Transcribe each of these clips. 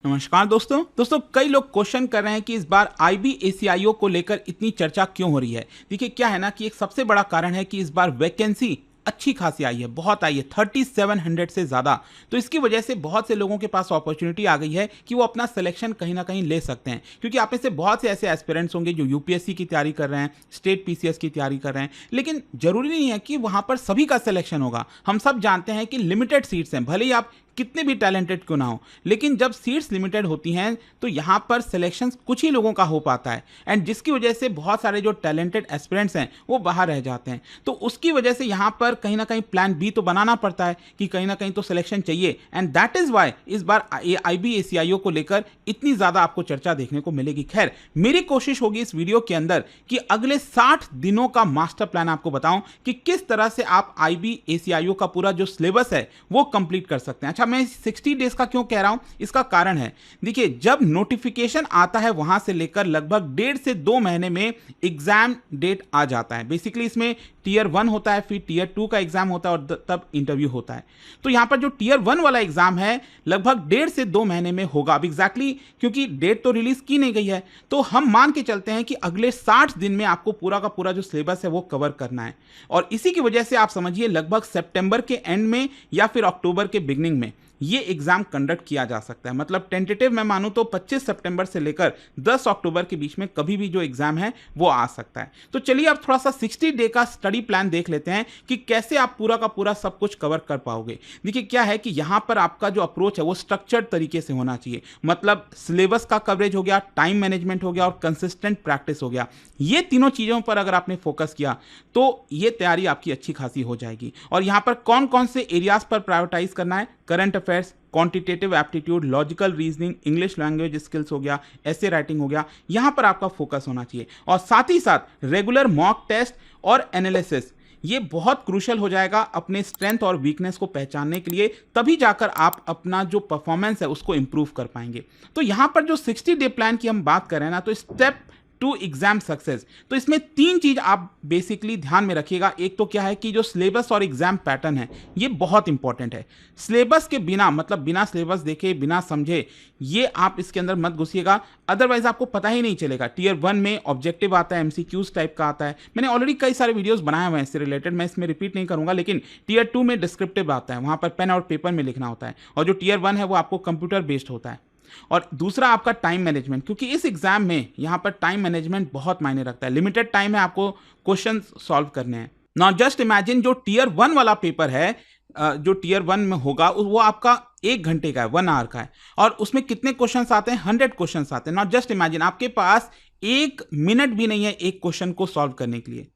नमस्कार दोस्तों कई लोग क्वेश्चन कर रहे हैं कि इस बार IBACIO को लेकर इतनी चर्चा क्यों हो रही है। देखिए क्या है ना कि एक सबसे बड़ा कारण है कि इस बार वैकेंसी अच्छी खासी आई है, बहुत आई है, 3700 से ज़्यादा। तो इसकी वजह से बहुत से लोगों के पास अपॉर्चुनिटी आ गई है कि वो अपना सिलेक्शन कहीं ना कहीं ले सकते हैं, क्योंकि आप में से बहुत से ऐसे एस्पिरेंट्स होंगे जो यूपीएससी की तैयारी कर रहे हैं, स्टेट पीसीएस की तैयारी कर रहे हैं, लेकिन जरूरी नहीं है कि वहाँ पर सभी का सिलेक्शन होगा। हम सब जानते हैं कि लिमिटेड सीट्स हैं, भले ही आप कितने भी टैलेंटेड क्यों ना हो, लेकिन जब सीट्स लिमिटेड होती हैं तो यहाँ पर सिलेक्शन कुछ ही लोगों का हो पाता है, एंड जिसकी वजह से बहुत सारे जो टैलेंटेड एस्पिरेंट्स हैं वो बाहर रह जाते हैं। तो उसकी वजह से यहाँ पर कहीं ना कहीं प्लान बी तो बनाना पड़ता है कि कहीं ना कहीं तो सिलेक्शन चाहिए, एंड दैट इज वाई इस बार IBACIO को लेकर इतनी ज़्यादा आपको चर्चा देखने को मिलेगी। खैर, मेरी कोशिश होगी इस वीडियो के अंदर कि अगले 60 दिनों का मास्टर प्लान आपको बताऊं कि किस तरह से आप IBACIO का पूरा जो सिलेबस है वो कंप्लीट कर सकते हैं। अच्छा, मैं 60 डेज का क्यों कह रहा हूं, इसका कारण है, देखिए जब नोटिफिकेशन आता है वहां से लेकर लगभग 1.5 से 2 महीने में एग्जाम डेट आ जाता है। बेसिकली इसमें टीयर 1 होता है, फिर टीयर 2 का एग्जाम होता है और तब इंटरव्यू होता है। तो यहां पर जो टीयर 1 वाला एग्जाम है लगभग 1.5 से 2 महीने में होगा। अब एग्जैक्टली क्योंकि डेट तो रिलीज की नहीं गई है, तो हम मान के चलते हैं कि अगले 60 दिन में आपको पूरा का पूरा जो सिलेबस है वो कवर करना है, और इसी की वजह से आप समझिए लगभग सितंबर के एंड में या फिर अक्टूबर के बिगनिंग में ये एग्जाम कंडक्ट किया जा सकता है। मतलब टेंटेटिव मैं मानूं तो 25 सितंबर से लेकर 10 अक्टूबर के बीच में कभी भी जो एग्जाम है वो आ सकता है। तो चलिए अब थोड़ा सा 60 डे का स्टडी प्लान देख लेते हैं कि कैसे आप पूरा का पूरा सब कुछ कवर कर पाओगे। देखिए क्या है कि यहां पर आपका जो अप्रोच है वो स्ट्रक्चर्ड तरीके से होना चाहिए। मतलब सिलेबस का कवरेज हो गया, टाइम मैनेजमेंट हो गया और कंसिस्टेंट प्रैक्टिस हो गया। ये तीनों चीजों पर अगर आपने फोकस किया तो ये तैयारी आपकी अच्छी खासी हो जाएगी। और यहां पर कौन कौन से एरियाज पर प्रायोरिटाइज करना है, current affairs, quantitative aptitude, logical reasoning, English language skills हो गया, ऐसे राइटिंग हो गया, यहां पर आपका फोकस होना चाहिए। और साथ ही साथ रेगुलर मॉक टेस्ट और एनालिसिस, ये बहुत क्रूशल हो जाएगा अपने स्ट्रेंथ और वीकनेस को पहचानने के लिए, तभी जाकर आप अपना जो परफॉर्मेंस है उसको इंप्रूव कर पाएंगे। तो यहां पर जो 60 डे प्लान की हम बात कर रहे हैं ना, तो स्टेप टू एग्जाम सक्सेस, तो इसमें 3 चीज आप बेसिकली ध्यान में रखिएगा। एक तो क्या है कि जो सिलेबस और एग्जाम पैटर्न है ये बहुत इंपॉर्टेंट है। सिलेबस के बिना, मतलब बिना सिलेबस देखे, बिना समझे ये आप इसके अंदर मत घुसिएगा, अदरवाइज आपको पता ही नहीं चलेगा। टीयर 1 में ऑब्जेक्टिव आता है, MCQs टाइप का आता है, मैंने ऑलरेडी कई सारे वीडियोस बनाए हुए हैं इससे रिलेटेड, मैं इसमें रिपीट नहीं करूंगा। लेकिन टीयर 2 में डिस्क्रिप्टिव आता है, वहां पर पेन और पेपर में लिखना होता है, और जो टीयर 1 है वो आपको कंप्यूटर बेस्ड होता है। और दूसरा आपका टाइम मैनेजमेंट, क्योंकि इस एग्जाम में यहां पर टाइम मैनेजमेंट बहुत मायने रखता है। लिमिटेड टाइम है, आपको क्वेश्चन सॉल्व करने हैं। नाउ जस्ट इमेजिन जो टीयर 1 वाला पेपर है, जो टीयर 1 में होगा वो आपका 1 घंटे का है, 1 आवर का है, और उसमें कितने क्वेश्चंस आते हैं, 100 क्वेश्चंस आते हैं। नाउ जस्ट इमेजिन आपके पास 1 मिनट भी नहीं है एक क्वेश्चन को सॉल्व करने के लिए।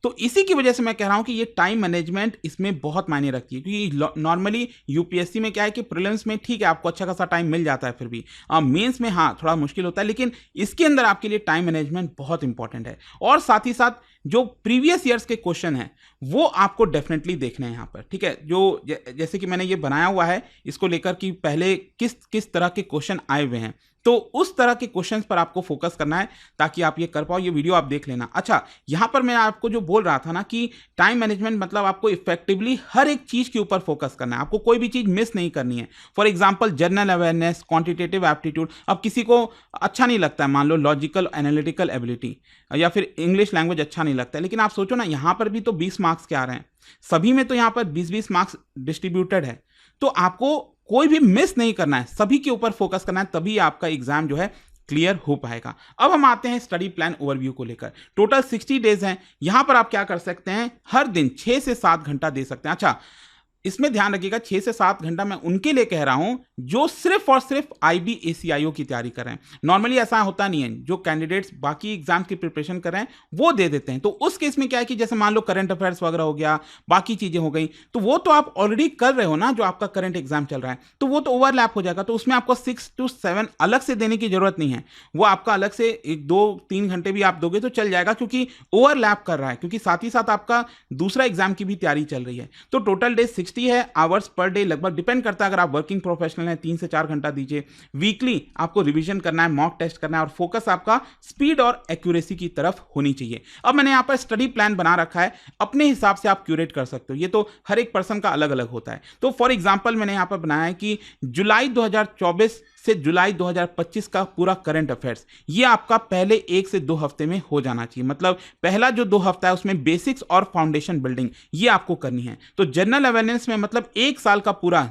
तो इसी की वजह से मैं कह रहा हूं कि ये टाइम मैनेजमेंट इसमें बहुत मायने रखती है, क्योंकि नॉर्मली यूपीएससी में क्या है कि प्रीलिम्स में ठीक है आपको अच्छा खासा टाइम मिल जाता है, फिर भी मेंस में हाँ थोड़ा मुश्किल होता है, लेकिन इसके अंदर आपके लिए टाइम मैनेजमेंट बहुत इंपॉर्टेंट है। और साथ ही साथ जो प्रीवियस ईयर्स के क्वेश्चन हैं वो आपको डेफिनेटली देखने हैं यहाँ पर, ठीक है। जो जैसे कि मैंने ये बनाया हुआ है इसको लेकर कि पहले किस किस तरह के क्वेश्चन आए हुए हैं, तो उस तरह के क्वेश्चंस पर आपको फोकस करना है ताकि आप ये कर पाओ। ये वीडियो आप देख लेना। अच्छा, यहां पर मैं आपको जो बोल रहा था ना कि टाइम मैनेजमेंट, मतलब आपको इफेक्टिवली हर एक चीज के ऊपर फोकस करना है, आपको कोई भी चीज मिस नहीं करनी है। For example general awareness, quantitative aptitude, अब किसी को अच्छा नहीं लगता है, मान लो लॉजिकल एनालिटिकल एबिलिटी या फिर इंग्लिश लैंग्वेज अच्छा नहीं लगता है, लेकिन आप सोचो ना यहां पर भी तो 20 मार्क्स के आ रहे हैं, सभी में तो यहां पर 20-20 मार्क्स डिस्ट्रीब्यूटेड है। तो आपको कोई भी मिस नहीं करना है, सभी के ऊपर फोकस करना है, तभी आपका एग्जाम जो है क्लियर हो पाएगा। अब हम आते हैं स्टडी प्लान ओवरव्यू को लेकर। टोटल 60 डेज हैं, यहां पर आप क्या कर सकते हैं, हर दिन 6 से 7 घंटा दे सकते हैं। अच्छा, इसमें ध्यान रखिएगा 6 से 7 घंटा मैं उनके लिए कह रहा हूं जो सिर्फ और सिर्फ IBACIO की तैयारी कर रहे हैं। नॉर्मली ऐसा होता नहीं है, जो कैंडिडेट्स बाकी एग्जाम की प्रिपरेशन कर रहे हैं वो दे देते हैं। तो उस केस में क्या है कि जैसे मान लो करंट अफेयर्स वगैरह हो गया, बाकी चीजें हो गई, तो वो तो आप ऑलरेडी कर रहे हो ना, जो आपका करंट एग्जाम चल रहा है, तो वो तो ओवरलैप हो जाएगा। तो उसमें आपको 6 to 7 अलग से देने की जरूरत नहीं है, वो आपका अलग से 1-2-3 घंटे भी आप दोगे तो चल जाएगा, क्योंकि ओवरलैप कर रहा है, क्योंकि साथ ही साथ आपका दूसरा एग्जाम की भी तैयारी चल रही है। तो टोटल डे 60 है, आवर्स पर डे लगभग डिपेंड करता है, अगर आप वर्किंग प्रोफेशनल हैं 3 से 4 घंटा दीजिए। वीकली आपको रिवीजन करना है, मॉक टेस्ट करना है, और फोकस आपका स्पीड और एक्यूरेसी की तरफ होनी चाहिए। अब मैंने यहाँ पर स्टडी प्लान बना रखा है, अपने हिसाब से आप क्यूरेट कर सकते हो, ये तो हर एक पर्सन का अलग अलग होता है। तो फॉर एग्जांपल मैंने यहाँ पर बनाया है कि जुलाई 2024 से जुलाई 2025 का पूरा करंट अफेयर्स, ये आपका पहले 1 से 2 हफ्ते में हो जाना चाहिए। मतलब पहला जो 2 हफ्ता है उसमें बेसिक्स और फाउंडेशन बिल्डिंग ये आपको करनी है। तो जनरल अवेयरनेस में मतलब 1 साल का पूरा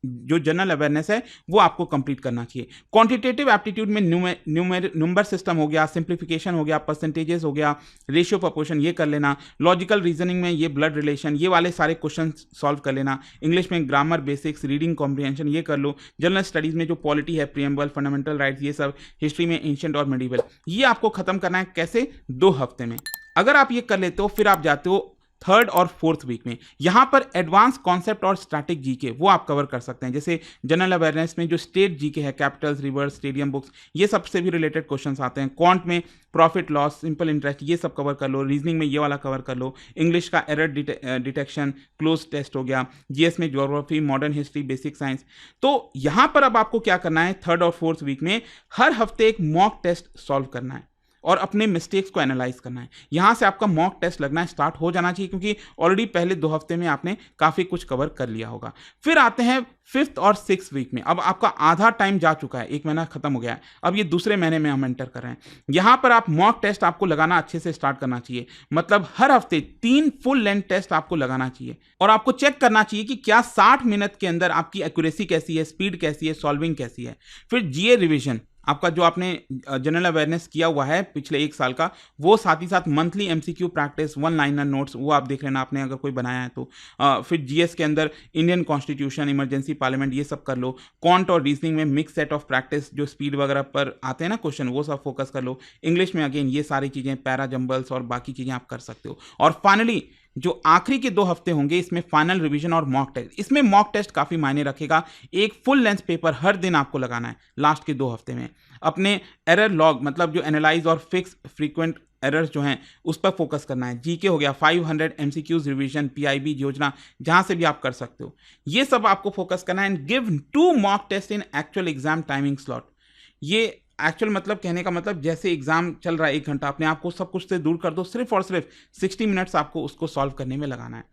जो जनरल अवेयरनेस है वो आपको कंप्लीट करना चाहिए। क्वांटिटेटिव एप्टीट्यूड में नंबर सिस्टम हो गया, सिंप्लीफिकेशन हो गया, परसेंटेजेस हो गया, रेशियो प्रोपोर्शन ये कर लेना। लॉजिकल रीजनिंग में ये ब्लड रिलेशन ये वाले सारे क्वेश्चन सॉल्व कर लेना। इंग्लिश में ग्रामर बेसिक्स, रीडिंग कॉम्प्रिहेंशन ये कर लो। जनरल स्टडीज में जो पॉलिटी है, प्रीएम्बल, फंडामेंटल राइट्स ये सब, हिस्ट्री में एंशिएंट और मेडिवल, ये आपको खत्म करना है। कैसे? 2 हफ्ते में। अगर आप ये कर लेते हो फिर आप जाते हो 3rd और 4th वीक में। यहां पर एडवांस कॉन्सेप्ट और स्टैटिक जीके वो आप कवर कर सकते हैं। जैसे जनरल अवेयरनेस में जो स्टेट जीके है, कैपिटल्स, रिवर्स, स्टेडियम बुक्स, ये सबसे भी रिलेटेड क्वेश्चंस आते हैं। क्वांट में प्रॉफिट लॉस, सिंपल इंटरेस्ट ये सब कवर कर लो। रीजनिंग में ये वाला कवर कर लो। इंग्लिश का एरर डिटेक्शन, क्लोज टेस्ट हो गया। जीएस में geography, modern history, basic science. तो यहां पर अब आपको क्या करना है, 3rd और 4th वीक में हर हफ्ते एक मॉक टेस्ट सॉल्व करना है और अपने मिस्टेक्स को एनालाइज करना है। यहां से आपका मॉक टेस्ट लगना स्टार्ट हो जाना चाहिए, क्योंकि ऑलरेडी पहले 2 हफ्ते में आपने काफी कुछ कवर कर लिया होगा। फिर आते हैं 5th और 6th वीक में। अब आपका आधा टाइम जा चुका है, 1 महीना खत्म हो गया है, अब ये दूसरे महीने में हम एंटर कर रहे हैं। यहां पर आप मॉक टेस्ट आपको लगाना अच्छे से स्टार्ट करना चाहिए। मतलब हर हफ्ते 3 फुल लेंथ टेस्ट आपको लगाना चाहिए और आपको चेक करना चाहिए कि क्या 60 मिनट के अंदर आपकी एक्यूरेसी कैसी है, स्पीड कैसी है, सॉल्विंग कैसी है। फिर जीए रिविजन, आपका जो आपने जनरल अवेयरनेस किया हुआ है पिछले 1 साल का, वो साथ ही साथ monthly MCQ practice, 1 liner notes वो आप देख लेना आपने अगर कोई बनाया है तो। फिर जीएस के अंदर इंडियन कॉन्स्टिट्यूशन, इमरजेंसी पार्लियामेंट ये सब कर लो। क्वांट और रीजनिंग में मिक्स सेट ऑफ प्रैक्टिस, जो स्पीड वगैरह पर आते हैं ना क्वेश्चन, वो सब फोकस कर लो। इंग्लिश में अगेन ये सारी चीज़ें, पैरा जंबल्स और बाकी चीज़ें आप कर सकते हो। और फाइनली जो आखिरी के 2 हफ्ते होंगे इसमें फाइनल रिवीजन और मॉक टेस्ट। इसमें मॉक टेस्ट काफी मायने रखेगा। एक फुल लेंथ पेपर हर दिन आपको लगाना है लास्ट के 2 हफ्ते में। अपने एरर लॉग, मतलब जो एनालाइज और फिक्स फ्रीक्वेंट एरर्स जो हैं उस पर फोकस करना है। जीके हो गया, 500 एमसीक्यूज रिवीजन, पीआईबी योजना, जहां से भी आप कर सकते हो, ये सब आपको फोकस करना है। And give 2 mock test in actual exam timing slot. ये एक्चुअल मतलब कहने का मतलब जैसे एग्जाम चल रहा है 1 घंटा, अपने आप को सब कुछ से दूर कर दो, सिर्फ और सिर्फ 60 मिनट्स आपको उसको सॉल्व करने में लगाना है।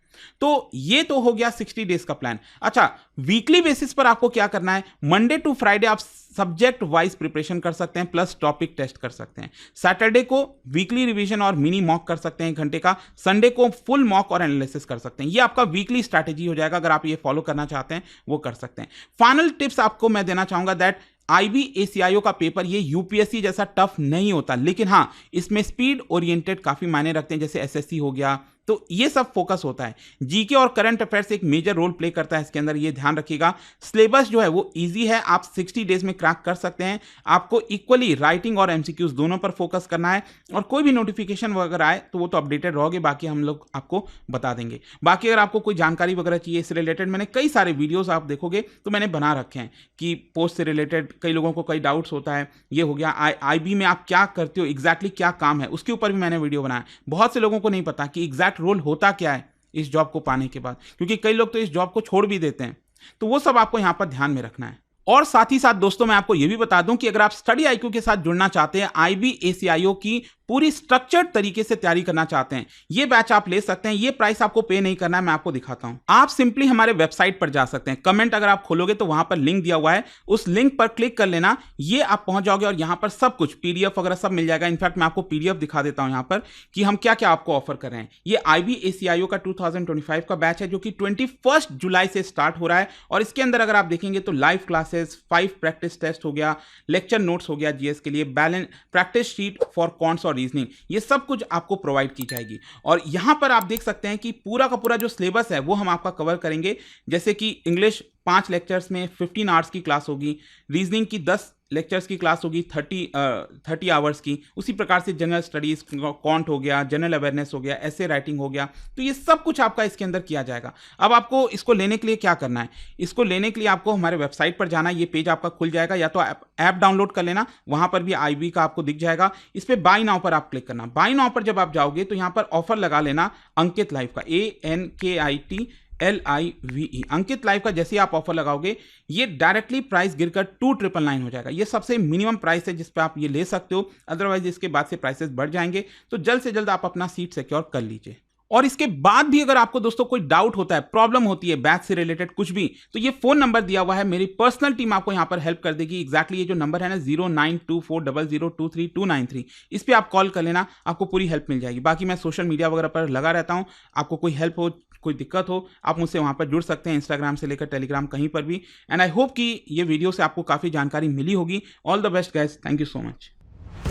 तो ये तो हो गया 60 डेज का प्लान। अच्छा, वीकली बेसिस पर आपको क्या करना है, मंडे टू फ्राइडे आप सब्जेक्ट वाइज प्रिपरेशन कर सकते हैं प्लस टॉपिक टेस्ट कर सकते हैं। सैटरडे को वीकली रिवीजन और मिनी मॉक कर सकते हैं 1 घंटे का। संडे को फुल मॉक और एनालिसिस कर सकते हैं। ये आपका वीकली स्ट्रैटेजी हो जाएगा। अगर आप ये फॉलो करना चाहते हैं वो कर सकते हैं। फाइनल टिप्स आपको मैं देना चाहूंगा दैट IB-ACIO का पेपर ये यूपीएससी जैसा टफ नहीं होता, लेकिन हाँ इसमें स्पीड ओरिएंटेड काफी मायने रखते हैं, जैसे एसएससी हो गया, तो ये सब फोकस होता है। जीके और करंट अफेयर्स एक मेजर रोल प्ले करता है इसके अंदर, ये ध्यान रखिएगा। सिलेबस जो है वो इजी है, आप 60 डेज में क्रैक कर सकते हैं। आपको इक्वली राइटिंग और एमसीक्यूज दोनों पर फोकस करना है, और कोई भी नोटिफिकेशन वगैरह आए तो वो तो अपडेटेड रहोगे, बाकी हम लोग आपको बता देंगे। बाकी अगर आपको कोई जानकारी वगैरह चाहिए इससे रिलेटेड, मैंने कई सारे वीडियोस आप देखोगे तो मैंने बना रखे हैं कि पोस्ट से रिलेटेड कई लोगों को कई डाउट्स होता है। ये हो गया आईबी में आप क्या करते हो, एग्जैक्टली क्या काम है, उसके ऊपर भी मैंने वीडियो बनाया। बहुत से लोगों को नहीं पता कि एग्जैक्ट रोल होता क्या है इस जॉब को पाने के बाद, क्योंकि कई लोग तो इस जॉब को छोड़ भी देते हैं। तो वो सब आपको यहां पर ध्यान में रखना है। और साथ ही साथ दोस्तों मैं आपको यह भी बता दूं कि अगर आप स्टडी आईक्यू के साथ जुड़ना चाहते हैं, IB-ACIO की पूरी स्ट्रक्चर्ड तरीके से तैयारी करना चाहते हैं, ये बैच आप ले सकते हैं। ये प्राइस आपको पे नहीं करना है, मैं आपको दिखाता हूं। आप सिंपली हमारे वेबसाइट पर जा सकते हैं। कमेंट अगर आप खोलोगे तो वहां पर लिंक दिया हुआ है, उस लिंक पर क्लिक कर लेना, ये आप पहुंच जाओगे और यहां पर सब कुछ PDF वगैरह सब मिल जाएगा। इनफैक्ट मैं आपको PDF दिखा देता हूं यहां पर कि हम क्या क्या आपको ऑफर कर रहे हैं। ये IB-ACIO का 2025 का बैच है जो कि 21 जुलाई से स्टार्ट हो रहा है, और इसके अंदर अगर आप देखेंगे तो लाइव क्लासेस, 5 प्रैक्टिस टेस्ट हो गया, लेक्चर नोट्स हो गया जीएस के लिए, balance practice sheet for quants और रीजनिंग, ये सब कुछ आपको प्रोवाइड की जाएगी। और यहां पर आप देख सकते हैं कि पूरा का पूरा जो सिलेबस है वो हम आपका कवर करेंगे। जैसे कि इंग्लिश 5 लेक्चर्स में 15 आवर्स की क्लास होगी, रीजनिंग की 10 लेक्चर्स की क्लास होगी 30 आवर्स की। उसी प्रकार से जनरल स्टडीज, कॉन्ट हो गया, जनरल अवेयरनेस हो गया, ऐसे राइटिंग हो गया, तो ये सब कुछ आपका इसके अंदर किया जाएगा। अब आपको इसको लेने के लिए क्या करना है, इसको लेने के लिए आपको हमारे वेबसाइट पर जाना है। ये पेज आपका खुल जाएगा, या तो ऐप डाउनलोड कर लेना, वहां पर भी IB का आपको दिख जाएगा। इस पर बाय नाउ पर आप क्लिक करना। बाय नाउ पर जब आप जाओगे तो यहां पर ऑफर लगा लेना अंकित लाइव का, ANKIT LIVE, अंकित लाइव का। जैसे आप ऑफर लगाओगे ये डायरेक्टली प्राइस गिरकर 2999 हो जाएगा। ये सबसे मिनिमम प्राइस है जिस पे आप ये ले सकते हो, अदरवाइज इसके बाद से प्राइसेस बढ़ जाएंगे। तो जल्द से जल्द आप अपना सीट सिक्योर कर लीजिए। और इसके बाद भी अगर आपको दोस्तों कोई डाउट होता है, प्रॉब्लम होती है बैच से रिलेटेड कुछ भी, तो ये फोन नंबर दिया हुआ है, मेरी पर्सनल टीम आपको यहाँ पर हेल्प कर देगी। एग्जैक्टली ये जो नंबर है ना 092400232293, इस पे आप कॉल कर लेना, आपको पूरी हेल्प मिल जाएगी। बाकी मैं सोशल मीडिया वगैरह पर लगा रहता हूँ, आपको कोई हेल्प हो, कोई दिक्कत हो, आप मुझसे वहाँ पर जुड़ सकते हैं, इंस्टाग्राम से लेकर टेलीग्राम कहीं पर भी। एंड आई होप कि ये वीडियो से आपको काफ़ी जानकारी मिली होगी। All the best guys, thank you so much.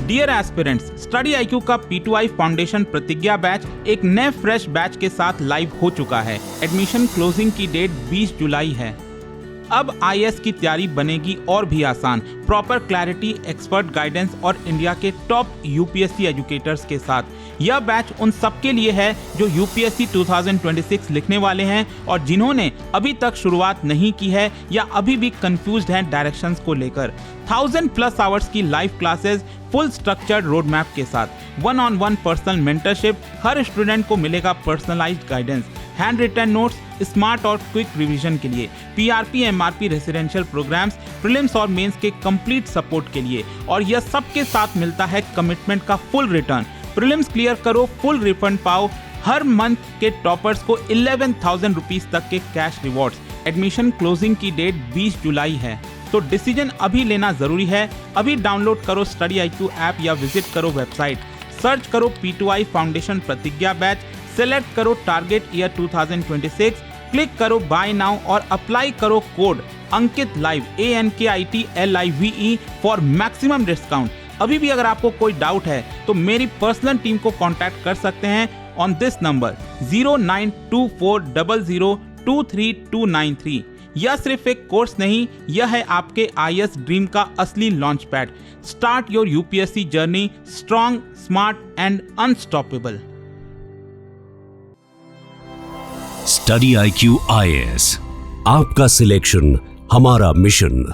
Dear aspirants, Study IQ का P2I फाउंडेशन प्रतिज्ञा बैच एक नए फ्रेश बैच के साथ लाइव हो चुका है। एडमिशन क्लोजिंग की डेट 20 जुलाई है। अब IAS की तैयारी बनेगी और भी आसान, प्रॉपर क्लैरिटी, एक्सपर्ट गाइडेंस और इंडिया के टॉप UPSC एजुकेटर्स के साथ। यह बैच उन सबके लिए है जो UPSC 2026 लिखने वाले हैं और जिन्होंने अभी तक शुरुआत नहीं की है या अभी भी कंफ्यूज्ड हैं डायरेक्शंस को लेकर। 1000+ आवर्स की live classes, full structured road map के साथ, 1-on-1 पर्सनल मेंटरशिप, हर स्टूडेंट को मिलेगा personalised guidance, handwritten notes, smart और क्विक रिवीजन के लिए, PRP MRP residential programmes, prelims और मेंस के कंप्लीट सपोर्ट के लिए। और यह सबके साथ मिलता है कमिटमेंट का फुल रिटर्न। प्रीलिम्स क्लियर करो, फुल रिफंड पाओ, हर मंथ के टॉपर्स को 11,000 रुपीज तक के कैश रिवॉर्ड्स। एडमिशन क्लोजिंग की डेट 20 जुलाई है, तो डिसीजन अभी लेना जरूरी है। अभी डाउनलोड करो स्टडी IQ ऐप या विजिट करो वेबसाइट, सर्च करो P2I फाउंडेशन प्रतिज्ञा बैच, सेलेक्ट करो टारगेट ईयर 2026, क्लिक करो बाय नाउ और अप्लाई करो code Ankit live ANKITLIVE for maximum discount. अभी भी अगर आपको कोई डाउट है तो मेरी पर्सनल टीम को कांटेक्ट कर सकते हैं ऑन दिस नंबर 092400232293। यह सिर्फ एक कोर्स नहीं, यह है आपके IAS ड्रीम का असली launch pad. Start your UPSC journey strong, smart and unstoppable. Study IQ IAS, आपका सिलेक्शन हमारा मिशन।